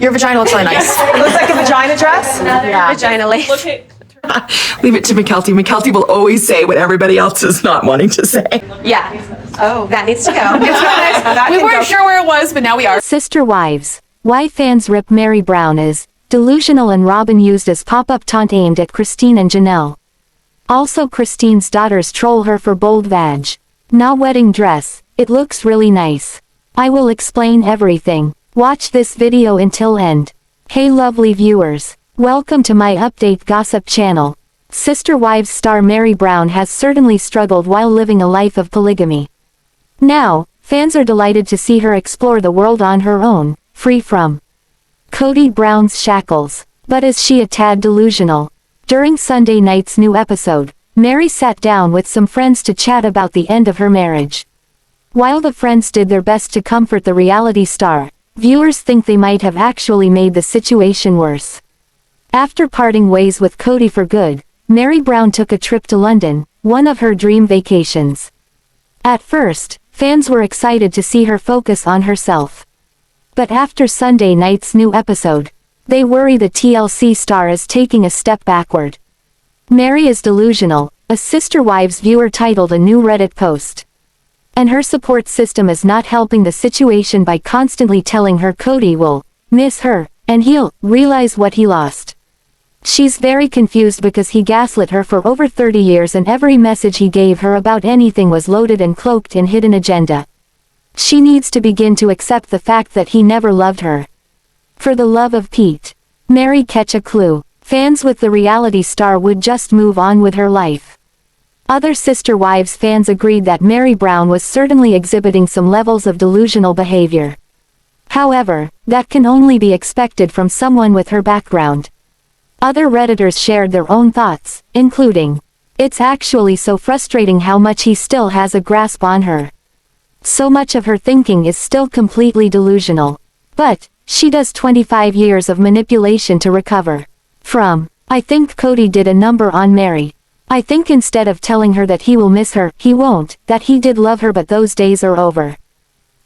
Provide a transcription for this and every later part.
Your vagina looks really nice. It looks like a vagina dress? Yeah. Vagina lace. Leave it to Mykelti. Mykelti will always say what everybody else is not wanting to say. Yeah. Oh, that needs to go. We weren't sure where it was, but now we are. Sister wives. Why fans rip Meri Brown is delusional and Robyn used as pop-up taunt aimed at Christine and Janelle. Also Christine's daughters troll her for bold vag. Nah wedding dress, it looks really nice. I will explain everything. Watch this video until end. Hey lovely viewers. Welcome to my update gossip channel. Sister Wives star Meri Brown has certainly struggled while living a life of polygamy. Now, fans are delighted to see her explore the world on her own, free from Kody Brown's shackles. But is she a tad delusional? During Sunday night's new episode, Meri sat down with some friends to chat about the end of her marriage. While the friends did their best to comfort the reality star, viewers think they might have actually made the situation worse. After parting ways with Kody for good, Meri Brown took a trip to London, one of her dream vacations. At first, fans were excited to see her focus on herself. But after Sunday night's new episode, they worry the TLC star is taking a step backward. Meri is delusional, a Sister Wives viewer titled a new Reddit post. And her support system is not helping the situation by constantly telling her Kody will miss her, and he'll realize what he lost. She's very confused because he gaslit her for over 30 years and every message he gave her about anything was loaded and cloaked in hidden agenda. She needs to begin to accept the fact that he never loved her. For the love of Pete. Meri catch a clue. Fans with the reality star would just move on with her life. Other Sister Wives fans agreed that Meri Brown was certainly exhibiting some levels of delusional behavior. However, that can only be expected from someone with her background. Other Redditors shared their own thoughts, including, "It's actually so frustrating how much he still has a grasp on her. So much of her thinking is still completely delusional. But, she does 25 years of manipulation to recover from. I think Kody did a number on Meri. I think instead of telling her that he will miss her, he won't, that he did love her but those days are over.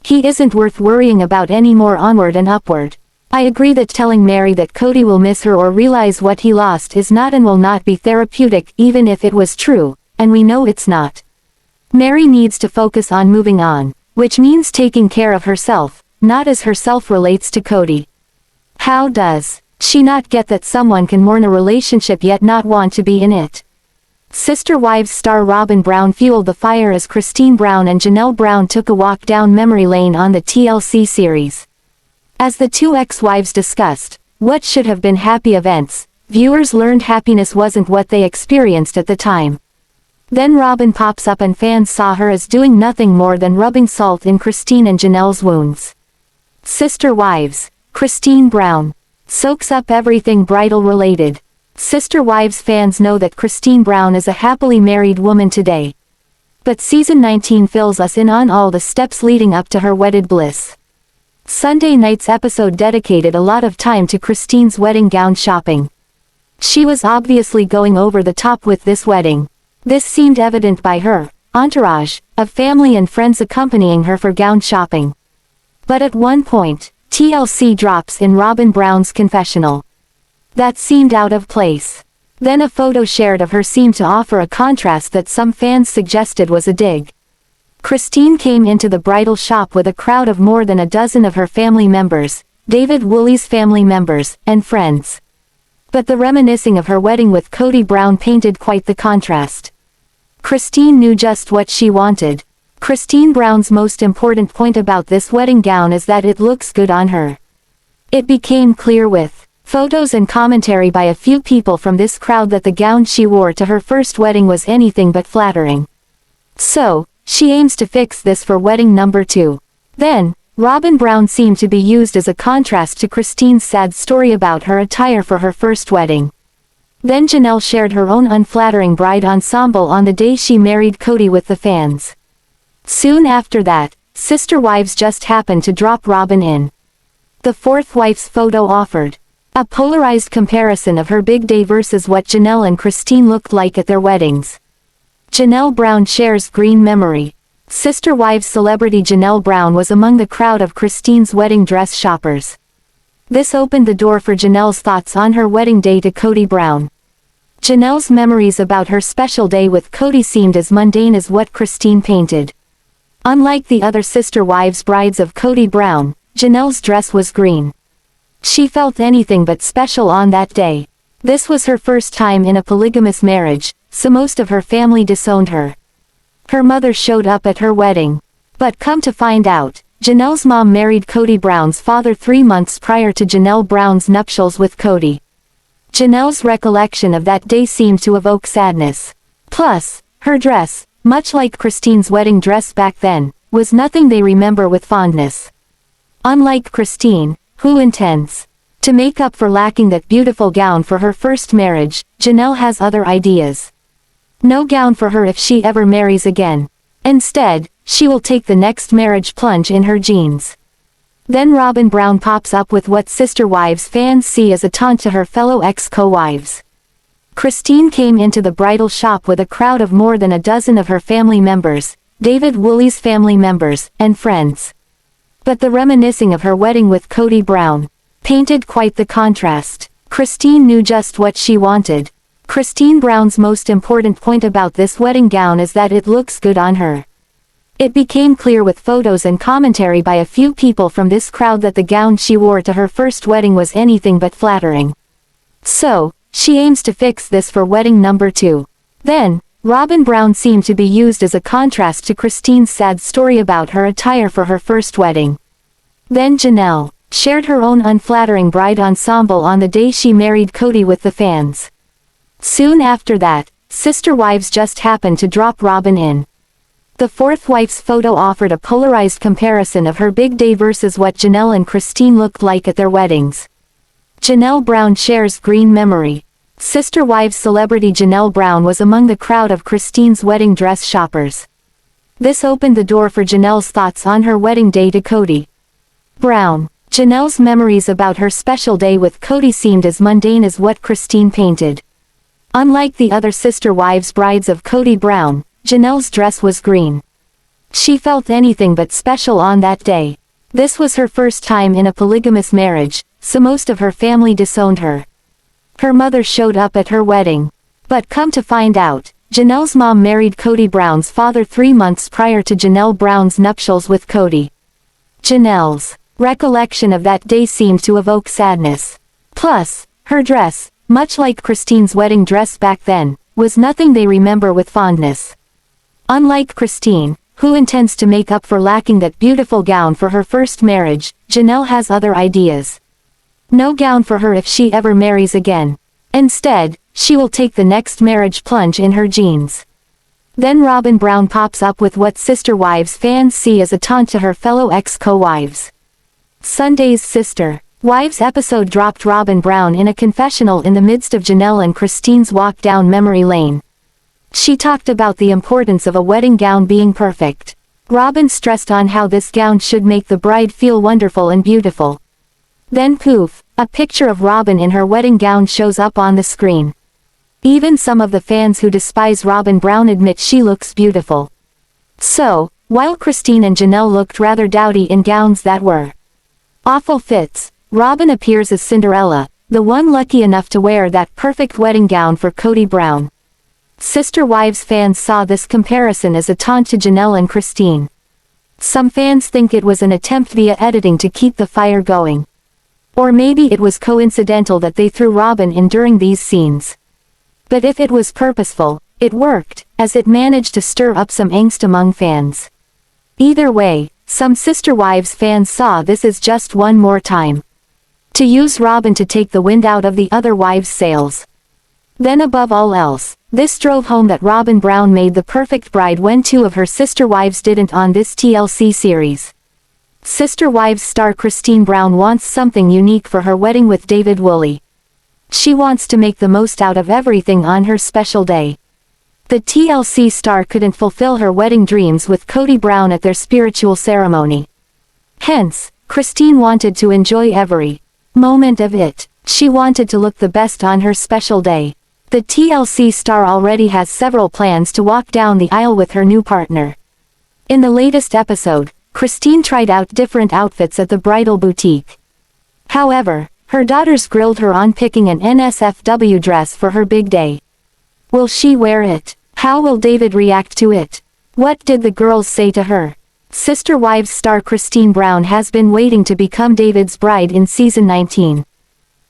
He isn't worth worrying about anymore onward and upward. I agree that telling Meri that Kody will miss her or realize what he lost is not and will not be therapeutic even if it was true, and we know it's not. Meri needs to focus on moving on, which means taking care of herself, not as herself relates to Kody. How does she not get that someone can mourn a relationship yet not want to be in it? Sister Wives star Robyn Brown fueled the fire as Christine Brown and Janelle Brown took a walk down memory lane on the TLC series. As the two ex-wives discussed what should have been happy events, viewers learned happiness wasn't what they experienced at the time. Then Robyn pops up and fans saw her as doing nothing more than rubbing salt in Christine and Janelle's wounds. Sister Wives. Christine Brown soaks up everything bridal related. Sister Wives fans know that Christine Brown is a happily married woman today. But season 19 fills us in on all the steps leading up to her wedded bliss. Sunday night's episode dedicated a lot of time to Christine's wedding gown shopping. She was obviously going over the top with this wedding. This seemed evident by her entourage of family and friends accompanying her for gown shopping. But at one point, TLC drops in Robyn Brown's confessional. That seemed out of place. Then a photo shared of her seemed to offer a contrast that some fans suggested was a dig. Christine came into the bridal shop with a crowd of more than a dozen of her family members, David Woolley's family members, and friends. But the reminiscing of her wedding with Kody Brown painted quite the contrast. Christine knew just what she wanted. Christine Brown's most important point about this wedding gown is that it looks good on her. It became clear with photos and commentary by a few people from this crowd that the gown she wore to her first wedding was anything but flattering. So, she aims to fix this for wedding number 2. Then, Robyn Brown seemed to be used as a contrast to Christine's sad story about her attire for her first wedding. Then Janelle shared her own unflattering bride ensemble on the day she married Kody with the fans. Soon after that, Sister Wives just happened to drop Robyn in. The fourth wife's photo offered a polarized comparison of her big day versus what Janelle and Christine looked like at their weddings. Janelle Brown shares green memory. Sister Wives celebrity Janelle Brown was among the crowd of Christine's wedding dress shoppers. This opened the door for Janelle's thoughts on her wedding day to Kody Brown. Janelle's memories about her special day with Kody seemed as mundane as what Christine painted. Unlike the other sister wives brides of Kody Brown, Janelle's dress was green. She felt anything but special on that day. This was her first time in a polygamous marriage, so most of her family disowned her. Her mother showed up at her wedding. But come to find out, Janelle's mom married Kody Brown's father 3 months prior to Janelle Brown's nuptials with Kody. Janelle's recollection of that day seemed to evoke sadness. Plus, her dress, much like Christine's wedding dress back then, was nothing they remember with fondness. Unlike Christine, who intends to make up for lacking that beautiful gown for her first marriage, Janelle has other ideas. No gown for her if she ever marries again. Instead, she will take the next marriage plunge in her jeans. Then Robyn Brown pops up with what sister wives fans see as a taunt to her fellow ex-co-wives. Christine came into the bridal shop with a crowd of more than a dozen of her family members, David Woolley's family members, and friends. But the reminiscing of her wedding with Kody Brown painted quite the contrast. Christine knew just what she wanted. Christine Brown's most important point about this wedding gown is that it looks good on her. It became clear with photos and commentary by a few people from this crowd that the gown she wore to her first wedding was anything but flattering. So, she aims to fix this for wedding number 2. Then, Robyn Brown seemed to be used as a contrast to Christine's sad story about her attire for her first wedding. Then Janelle shared her own unflattering bride ensemble on the day she married Kody with the fans. Soon after that, sister wives just happened to drop Robyn in. The fourth wife's photo offered a polarized comparison of her big day versus what Janelle and Christine looked like at their weddings. Janelle Brown shares green memory. Sister wives celebrity Janelle Brown was among the crowd of Christine's wedding dress shoppers. This opened the door for Janelle's thoughts on her wedding day to Kody Brown. Janelle's memories about her special day with Kody seemed as mundane as what Christine painted. Unlike the other sister wives brides of Kody Brown, Janelle's dress was green. She felt anything but special on that day. This was her first time in a polygamous marriage, so most of her family disowned her. Her mother showed up at her wedding. But come to find out, Janelle's mom married Kody Brown's father 3 months prior to Janelle Brown's nuptials with Kody. Janelle's recollection of that day seemed to evoke sadness. Plus, her dress, much like Christine's wedding dress back then, was nothing they remember with fondness. Unlike Christine, who intends to make up for lacking that beautiful gown for her first marriage, Janelle has other ideas. No gown for her if she ever marries again. Instead, she will take the next marriage plunge in her jeans. Then Robyn Brown pops up with what sister wives fans see as a taunt to her fellow ex-co-wives. Sunday's Sister Wives episode dropped Robyn Brown in a confessional in the midst of Janelle and Christine's walk down memory lane. She talked about the importance of a wedding gown being perfect. Robyn stressed on how this gown should make the bride feel wonderful and beautiful. Then poof, a picture of Robyn in her wedding gown shows up on the screen. Even some of the fans who despise Robyn Brown admit she looks beautiful. So, while Christine and Janelle looked rather dowdy in gowns that were awful fits, Robyn appears as Cinderella, the one lucky enough to wear that perfect wedding gown for Kody Brown. Sister Wives fans saw this comparison as a taunt to Janelle and Christine. Some fans think it was an attempt via editing to keep the fire going. Or maybe it was coincidental that they threw Robyn in during these scenes. But if it was purposeful, it worked, as it managed to stir up some angst among fans. Either way, some Sister Wives fans saw this as just one more time to use Robyn to take the wind out of the other wives' sails. Then above all else, this drove home that Robyn Brown made the perfect bride when 2 of her sister wives didn't on this TLC series. Sister Wives star Christine Brown wants something unique for her wedding with David Woolley. She wants to make the most out of everything on her special day. The TLC star couldn't fulfill her wedding dreams with Kody Brown at their spiritual ceremony. Hence, Christine wanted to enjoy every moment of it. She wanted to look the best on her special day. The TLC star already has several plans to walk down the aisle with her new partner. In the latest episode, Christine tried out different outfits at the bridal boutique. However, her daughters grilled her on picking an NSFW dress for her big day. Will she wear it? How will David react to it? What did the girls say to her? Sister Wives star Christine Brown has been waiting to become David's bride in season 19.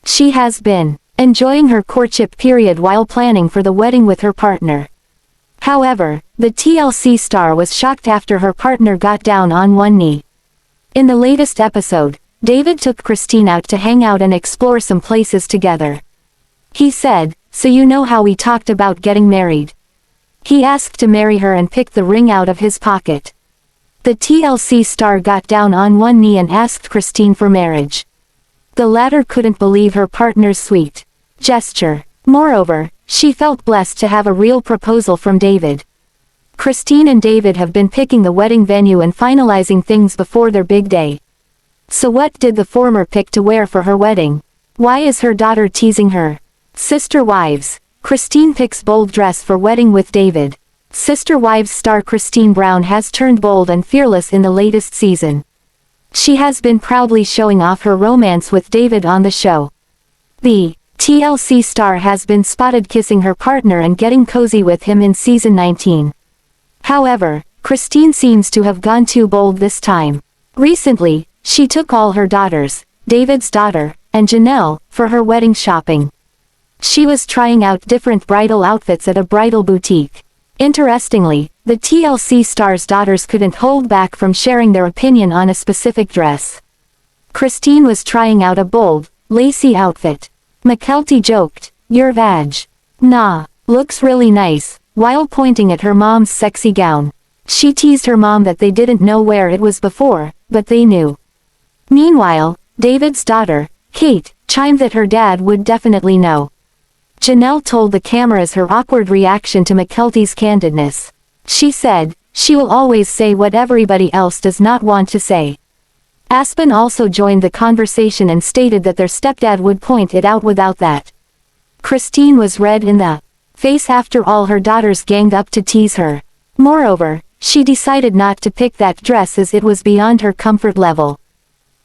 She has been enjoying her courtship period while planning for the wedding with her partner. However, the TLC star was shocked after her partner got down on one knee. In the latest episode, David took Christine out to hang out and explore some places together. He said, "So you know how we talked about getting married?" He asked to marry her and picked the ring out of his pocket. The TLC star got down on one knee and asked Christine for marriage. The latter couldn't believe her partner's sweet gesture. Moreover, she felt blessed to have a real proposal from David. Christine and David have been picking the wedding venue and finalizing things before their big day. So what did the former pick to wear for her wedding? Why is her daughter teasing her? Sister Wives. Christine picks bold dress for wedding with David. Sister Wives star Christine Brown has turned bold and fearless in the latest season. She has been proudly showing off her romance with David on the show. The TLC star has been spotted kissing her partner and getting cozy with him in season 19. However, Christine seems to have gone too bold this time. Recently, she took all her daughters, David's daughter, and Janelle, for her wedding shopping. She was trying out different bridal outfits at a bridal boutique. Interestingly, the TLC star's daughters couldn't hold back from sharing their opinion on a specific dress. Christine was trying out a bold, lacy outfit. Mykelti joked, "Your vag. Nah, looks really nice," while pointing at her mom's sexy gown. She teased her mom that they didn't know where it was before, but they knew. Meanwhile, David's daughter, Kate, chimed that her dad would definitely know. Janelle told the cameras her awkward reaction to Mykelti's candidness. She said, "She will always say what everybody else does not want to say." Aspen also joined the conversation and stated that their stepdad would point it out without that. Christine was red in the face after all her daughters ganged up to tease her. Moreover, she decided not to pick that dress as it was beyond her comfort level.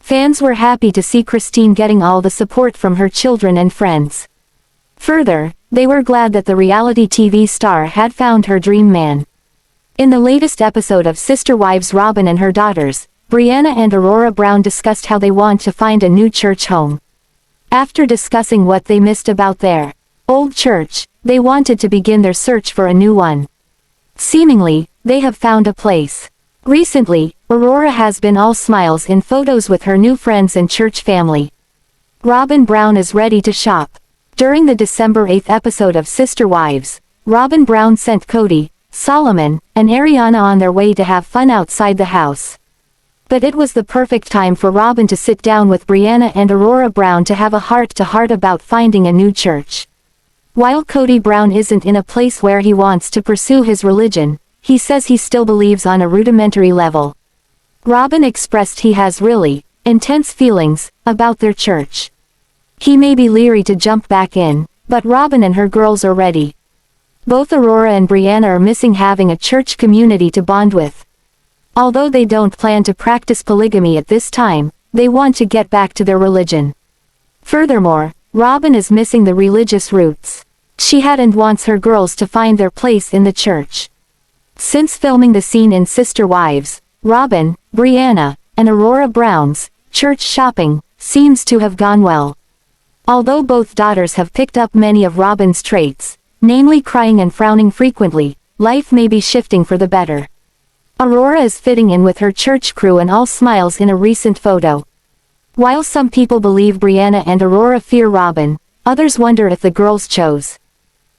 Fans were happy to see Christine getting all the support from her children and friends. Further, they were glad that the reality TV star had found her dream man. In the latest episode of Sister Wives, Robyn and her daughters, Brianna and Aurora Brown discussed how they want to find a new church home. After discussing what they missed about their old church, they wanted to begin their search for a new one. Seemingly, they have found a place. Recently, Aurora has been all smiles in photos with her new friends and church family. Robyn Brown is ready to shop. During the December 8th episode of Sister Wives, Robyn Brown sent Kody, Solomon, and Ariana on their way to have fun outside the house. But it was the perfect time for Robyn to sit down with Brianna and Aurora Brown to have a heart-to-heart about finding a new church. While Kody Brown isn't in a place where he wants to pursue his religion, he says he still believes on a rudimentary level. Robyn expressed he has really intense feelings about their church. He may be leery to jump back in, but Robyn and her girls are ready. Both Aurora and Brianna are missing having a church community to bond with. Although they don't plan to practice polygamy at this time, they want to get back to their religion. Furthermore, Robyn is missing the religious roots she had and wants her girls to find their place in the church. Since filming the scene in Sister Wives, Robyn, Brianna, and Aurora Brown's church shopping seems to have gone well. Although both daughters have picked up many of Robyn's traits, namely crying and frowning frequently, life may be shifting for the better. Aurora is fitting in with her church crew and all smiles in a recent photo. While some people believe Brianna and Aurora fear Robyn, others wonder if the girls chose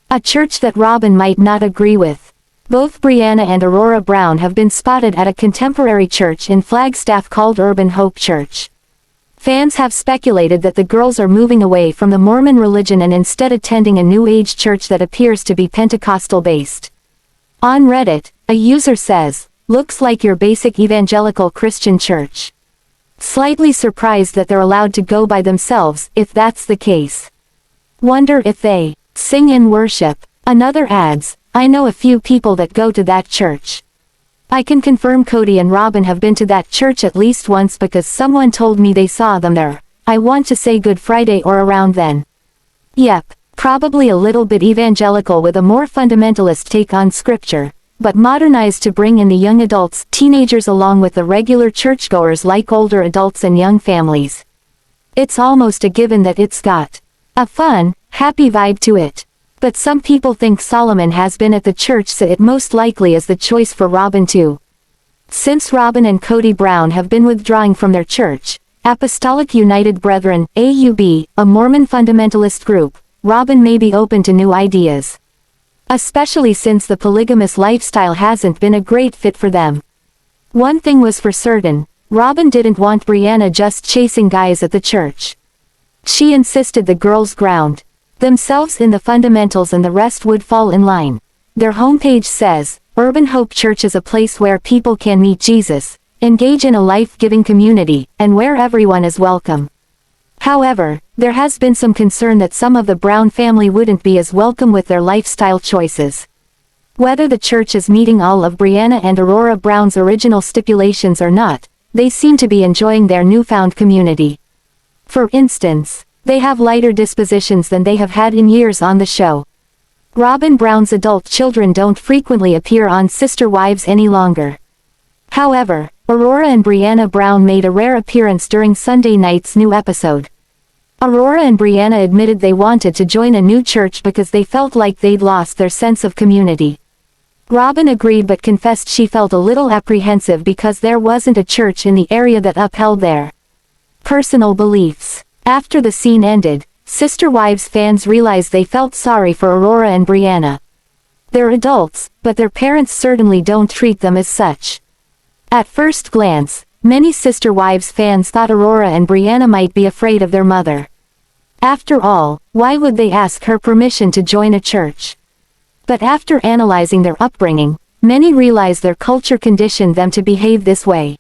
a church that Robyn might not agree with. Both Brianna and Aurora Brown have been spotted at a contemporary church in Flagstaff called Urban Hope Church. Fans have speculated that the girls are moving away from the Mormon religion and instead attending a New Age church that appears to be Pentecostal-based. On Reddit, a user says, "Looks like your basic evangelical Christian church. Slightly surprised that they're allowed to go by themselves, if that's the case. Wonder if they sing in worship." Another adds, "I know a few people that go to that church. I can confirm Kody and Robyn have been to that church at least once because someone told me they saw them there. I want to say Good Friday or around then. Yep, probably a little bit evangelical with a more fundamentalist take on scripture, but modernized to bring in the young adults, teenagers along with the regular churchgoers like older adults and young families. It's almost a given that it's got a fun, happy vibe to it. But some people think Solomon has been at the church, so it most likely is the choice for Robyn too. Since Robyn and Kody Brown have been withdrawing from their church, Apostolic United Brethren, AUB, a Mormon fundamentalist group, Robyn may be open to new ideas. Especially since the polygamous lifestyle hasn't been a great fit for them. One thing was for certain, Robyn didn't want Brianna just chasing guys at the church. She insisted the girls ground themselves in the fundamentals and the rest would fall in line. Their homepage says, Urban Hope Church is a place where people can meet Jesus, engage in a life-giving community, and where everyone is welcome. However, there has been some concern that some of the Brown family wouldn't be as welcome with their lifestyle choices. Whether the church is meeting all of Brianna and Aurora Brown's original stipulations or not, they seem to be enjoying their newfound community. For instance, they have lighter dispositions than they have had in years on the show. Robyn Brown's adult children don't frequently appear on Sister Wives any longer. However, Aurora and Brianna Brown made a rare appearance during Sunday night's new episode. Aurora and Brianna admitted they wanted to join a new church because they felt like they'd lost their sense of community. Robyn agreed but confessed she felt a little apprehensive because there wasn't a church in the area that upheld their personal beliefs. After the scene ended, Sister Wives fans realized they felt sorry for Aurora and Brianna. They're adults, but their parents certainly don't treat them as such. At first glance, many Sister Wives fans thought Aurora and Brianna might be afraid of their mother. After all, why would they ask her permission to join a church? But after analyzing their upbringing, many realized their culture conditioned them to behave this way.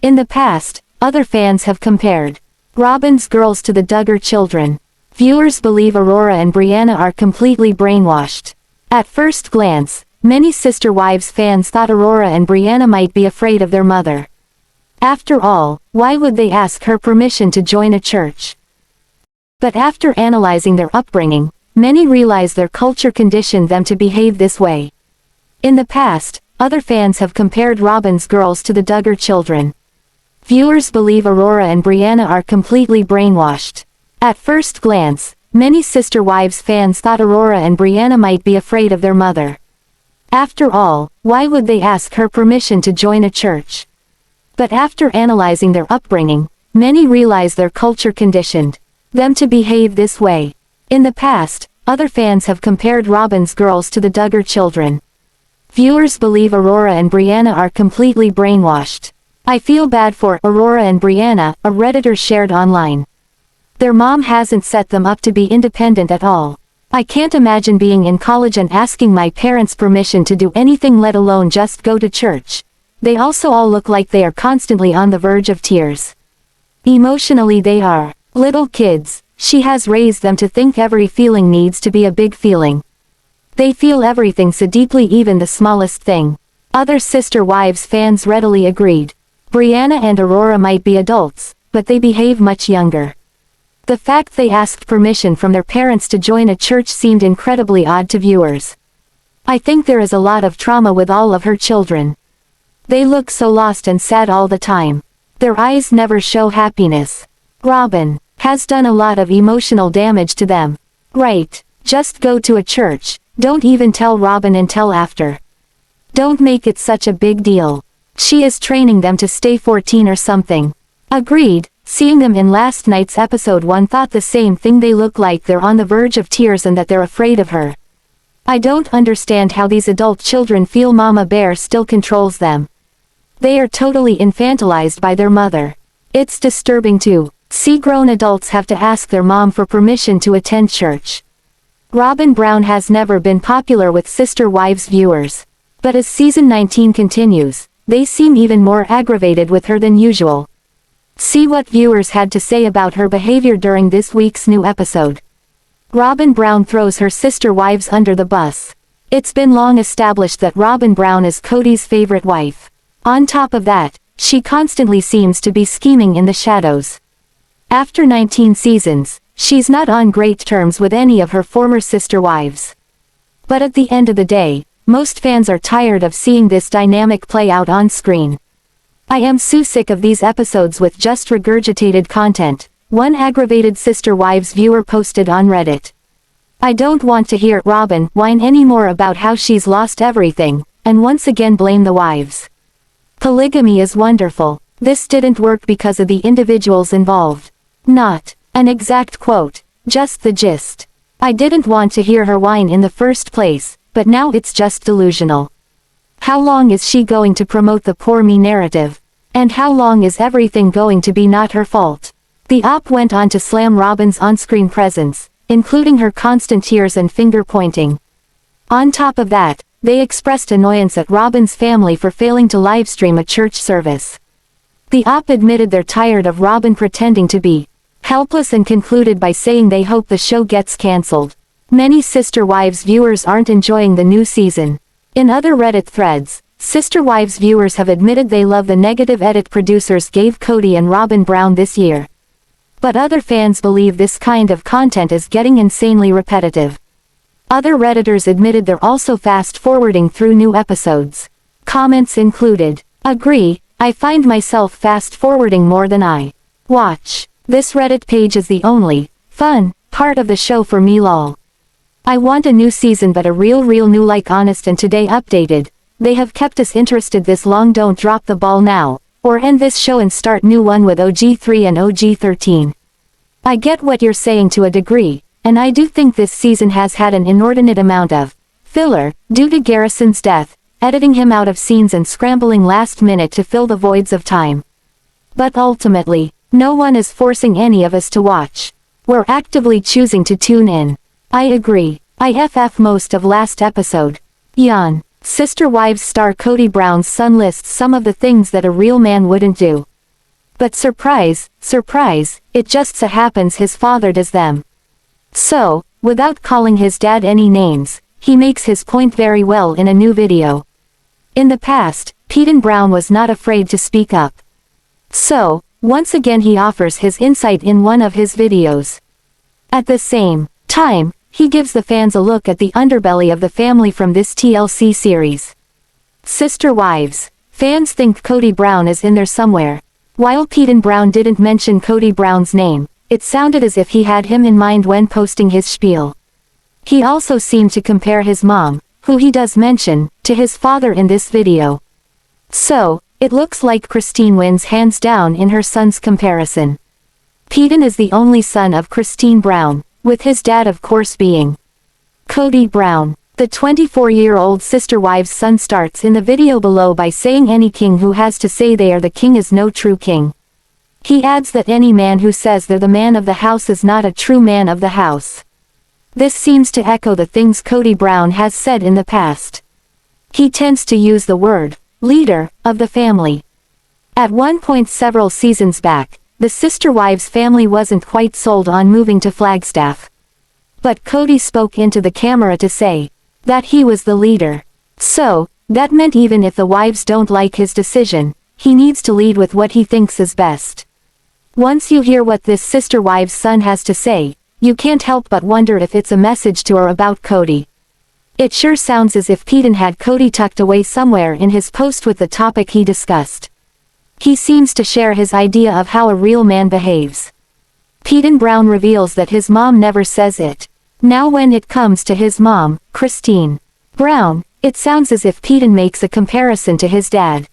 In the past, other fans have compared Robyn's girls to the Duggar children. Viewers believe Aurora and Brianna are completely brainwashed. At first glance, many Sister Wives fans thought Aurora and Brianna might be afraid of their mother. After all, why would they ask her permission to join a church? But after analyzing their upbringing, many realized their culture conditioned them to behave this way. In the past, other fans have compared Robyn's girls to the Duggar children. Viewers believe Aurora and Brianna are completely brainwashed. At first glance, many Sister Wives fans thought Aurora and Brianna might be afraid of their mother. After all, why would they ask her permission to join a church? But after analyzing their upbringing, many realized their culture conditioned them to behave this way. In the past, other fans have compared Robyn's girls to the Duggar children. Viewers believe Aurora and Brianna are completely brainwashed. I feel bad for Aurora and Brianna, a Redditor shared online. Their mom hasn't set them up to be independent at all. I can't imagine being in college and asking my parents' permission to do anything, let alone just go to church. They also all look like they are constantly on the verge of tears. Emotionally they are little kids. She has raised them to think every feeling needs to be a big feeling. They feel everything so deeply, even the smallest thing. Other Sister Wives fans readily agreed. Brianna and Aurora might be adults, but they behave much younger. The fact they asked permission from their parents to join a church seemed incredibly odd to viewers. I think there is a lot of trauma with all of her children. They look so lost and sad all the time. Their eyes never show happiness. Robyn has done a lot of emotional damage to them. Right, just go to a church, don't even tell Robyn until after. Don't make it such a big deal. She is training them to stay 14 or something. Agreed, seeing them in last night's episode, one thought the same thing. They look like they're on the verge of tears and that they're afraid of her. I don't understand how these adult children feel Mama Bear still controls them. They are totally infantilized by their mother. It's disturbing to see grown adults have to ask their mom for permission to attend church. Robyn Brown has never been popular with Sister Wives viewers. But as season 19 continues, they seem even more aggravated with her than usual. See what viewers had to say about her behavior during this week's new episode. Robyn Brown throws her Sister Wives under the bus. It's been long established that Robyn Brown is Kody's favorite wife. On top of that, she constantly seems to be scheming in the shadows. After 19 seasons, she's not on great terms with any of her former sister wives. But at the end of the day, most fans are tired of seeing this dynamic play out on screen. I am so sick of these episodes with just regurgitated content, one aggravated sister wives viewer posted on Reddit. I don't want to hear Robyn whine anymore about how she's lost everything, and once again blame the wives. Polygamy is wonderful. This didn't work because of the individuals involved. Not an exact quote, just the gist. I didn't want to hear her whine in the first place, but now it's just delusional. How long is she going to promote the poor me narrative? And how long is everything going to be not her fault? The op went on to slam Robyn's on-screen presence, including her constant tears and finger-pointing. On top of that, they expressed annoyance at Robyn's family for failing to livestream a church service. The op admitted they're tired of Robyn pretending to be helpless and concluded by saying they hope the show gets cancelled. Many Sister Wives viewers aren't enjoying the new season. In other Reddit threads, Sister Wives viewers have admitted they love the negative edit producers gave Kody and Robyn Brown this year. But other fans believe this kind of content is getting insanely repetitive. Other Redditors admitted they're also fast-forwarding through new episodes. Comments included, "Agree, I find myself fast-forwarding more than I watch. This Reddit page is the only fun part of the show for me lol. I want a new season but a real new like honest and today updated. They have kept us interested this long, don't drop the ball now, or end this show and start new one with OG3 and OG13. I get what you're saying to a degree, and I do think this season has had an inordinate amount of filler, due to Garrison's death, editing him out of scenes and scrambling last minute to fill the voids of time. But ultimately, no one is forcing any of us to watch. We're actively choosing to tune in. I agree. I FF most of last episode. Yawn. Sister Wives star Kody Brown's son lists some of the things that a real man wouldn't do. But surprise, surprise, it just so happens his father does them. So, without calling his dad any names, he makes his point very well in a new video. In the past, Kody Brown was not afraid to speak up. So, once again he offers his insight in one of his videos. At the same time, he gives the fans a look at the underbelly of the family from this TLC series. Sister Wives. Fans think Kody Brown is in there somewhere. While Kody Brown didn't mention Kody Brown's name, it sounded as if he had him in mind when posting his spiel. He also seemed to compare his mom, who he does mention, to his father in this video. So, it looks like Christine wins hands down in her son's comparison. Kody is the only son of Christine Brown, with his dad of course being Kody Brown. The 24-year-old Sister Wives' son starts in the video below by saying any king who has to say they are the king is no true king. He adds that any man who says they're the man of the house is not a true man of the house. This seems to echo the things Kody Brown has said in the past. He tends to use the word leader of the family. At one point several seasons back, the Sister Wives family wasn't quite sold on moving to Flagstaff. But Kody spoke into the camera to say that he was the leader. So, that meant even if the wives don't like his decision, he needs to lead with what he thinks is best. Once you hear what this Sister Wives' son has to say, you can't help but wonder if it's a message to or about Kody. It sure sounds as if Kody had Kody tucked away somewhere in his post with the topic he discussed. He seems to share his idea of how a real man behaves. Kody Brown reveals that his mom never says it. Now when it comes to his mom, Christine Brown, it sounds as if Kody makes a comparison to his dad.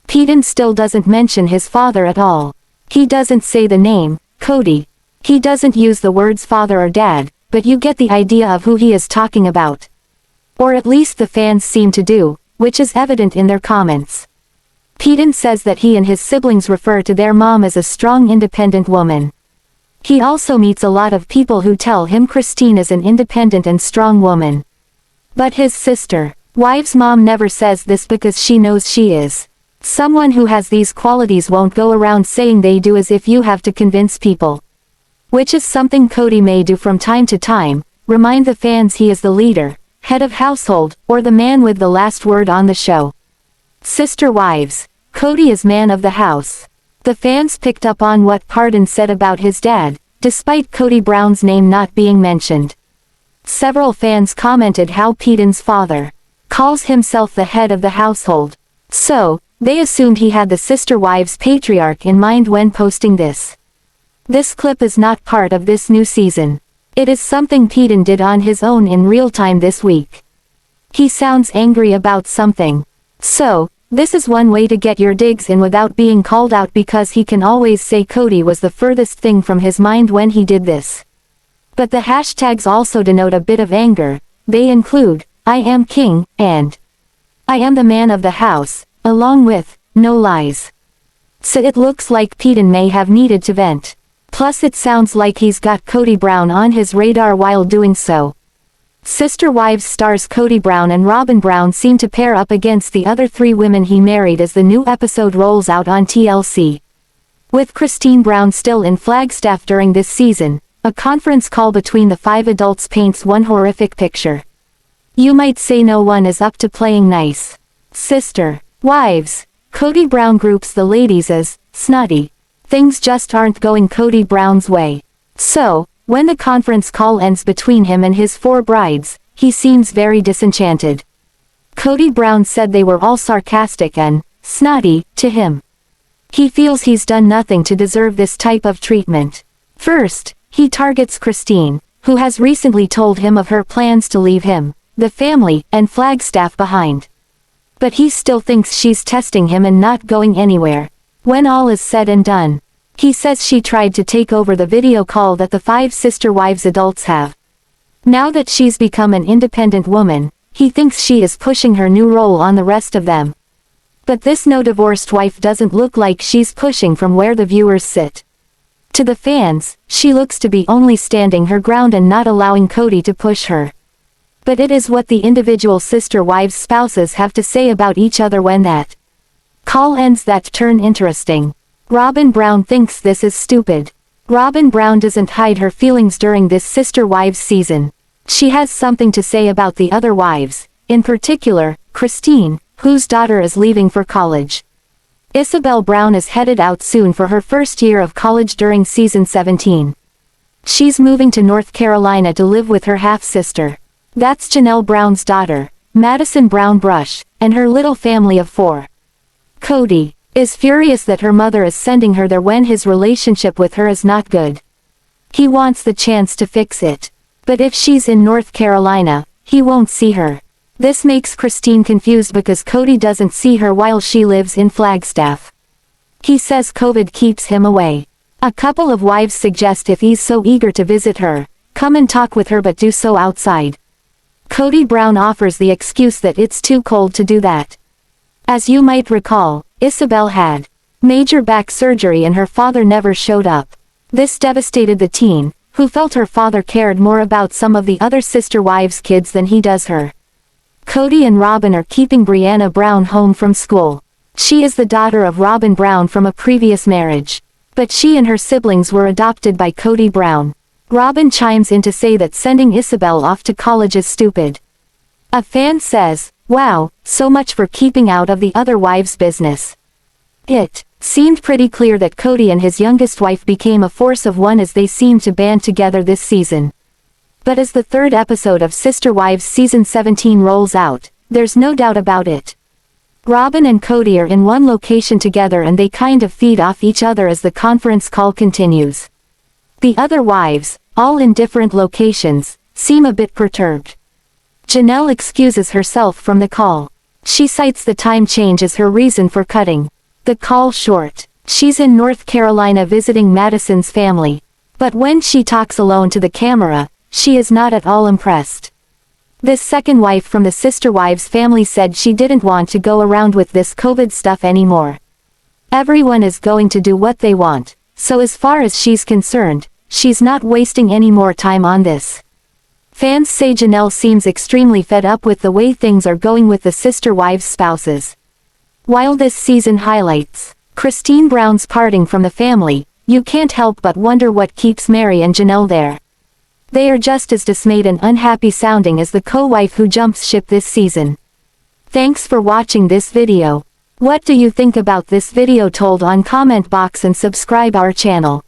Kody still doesn't mention his father at all. He doesn't say the name, Kody. He doesn't use the words father or dad, but you get the idea of who he is talking about. Or at least the fans seem to do, which is evident in their comments. Kody says that he and his siblings refer to their mom as a strong independent woman. He also meets a lot of people who tell him Christine is an independent and strong woman. But his sister Wives' mom never says this because she knows she is someone who has these qualities won't go around saying they do as if you have to convince people. Which is something Kody may do from time to time, remind the fans he is the leader, head of household, or the man with the last word on the show. Sister Wives. Kody is man of the house. The fans picked up on what Pardon said about his dad, despite Kody Brown's name not being mentioned. Several fans commented how Peyton's father calls himself the head of the household. So, they assumed he had the sister wives patriarch in mind when posting this. This clip is not part of this new season. It is something Peyton did on his own in real time this week. He sounds angry about something. So, this is one way to get your digs in without being called out, because he can always say Kody was the furthest thing from his mind when he did this. But the hashtags also denote a bit of anger. They include, "I am king," and "I am the man of the house," along with, "no lies." So it looks like Peyton may have needed to vent. Plus it sounds like he's got Kody Brown on his radar while doing so. Sister Wives stars Kody Brown and Robyn Brown seem to pair up against the other 3 women he married as the new episode rolls out on TLC. With Christine Brown still in Flagstaff during this season, a conference call between the 5 adults paints one horrific picture. You might say no one is up to playing nice. Sister Wives. Kody Brown groups the ladies as snotty. Things just aren't going Kody Brown's way. So, when the conference call ends between him and his 4 brides, he seems very disenchanted. Kody Brown said they were all sarcastic and snotty to him. He feels he's done nothing to deserve this type of treatment. First, he targets Christine, who has recently told him of her plans to leave him, the family, and Flagstaff behind. But he still thinks she's testing him and not going anywhere. When all is said and done, he says she tried to take over the video call that the 5 sister wives adults have. Now that she's become an independent woman, he thinks she is pushing her new role on the rest of them. But this no divorced wife doesn't look like she's pushing from where the viewers sit. To the fans, she looks to be only standing her ground and not allowing Kody to push her. But it is what the individual sister wives' spouses have to say about each other when that call ends that turn interesting. Robyn Brown thinks this is stupid. Robyn Brown doesn't hide her feelings during this sister wives season. She has something to say about the other wives, in particular, Christine, whose daughter is leaving for college. Ipbw Brown is headed out soon for her first year of college during season 17. She's moving to North Carolina to live with her half-sister. That's Janelle Brown's daughter, Madison Brown Brush, and her little family of 4. Kody is furious that her mother is sending her there when his relationship with her is not good. He wants the chance to fix it. But if she's in North Carolina, he won't see her. This makes Christine confused because Kody doesn't see her while she lives in Flagstaff. He says COVID keeps him away. A couple of wives suggest if he's so eager to visit her, come and talk with her, but do so outside. Kody Brown offers the excuse that it's too cold to do that. As you might recall, Ipbw had major back surgery and her father never showed up. This devastated the teen, who felt her father cared more about some of the other sister wives' kids than he does her. Kody and Robyn are keeping Brianna Brown home from school. She is the daughter of Robyn Brown from a previous marriage. But she and her siblings were adopted by Kody Brown. Robyn chimes in to say that sending Ipbw off to college is stupid. A fan says, "Wow, so much for keeping out of the other wives' business." It seemed pretty clear that Kody and his youngest wife became a force of one as they seemed to band together this season. But as the 3rd episode of Sister Wives season 17 rolls out, there's no doubt about it. Robyn and Kody are in one location together and they kind of feed off each other as the conference call continues. The other wives, all in different locations, seem a bit perturbed. Janelle excuses herself from the call. She cites the time change as her reason for cutting the call short. She's in North Carolina visiting Madison's family. But when she talks alone to the camera, she is not at all impressed. This second wife from the sister wives family said she didn't want to go around with this COVID stuff anymore. Everyone is going to do what they want, so as far as she's concerned, she's not wasting any more time on this. Fans say Janelle seems extremely fed up with the way things are going with the sister wives' spouses. While this season highlights Christine Brown's parting from the family, you can't help but wonder what keeps Meri and Janelle there. They are just as dismayed and unhappy sounding as the co-wife who jumps ship this season. Thanks for watching this video. What do you think about this video? Told on comment box and subscribe our channel.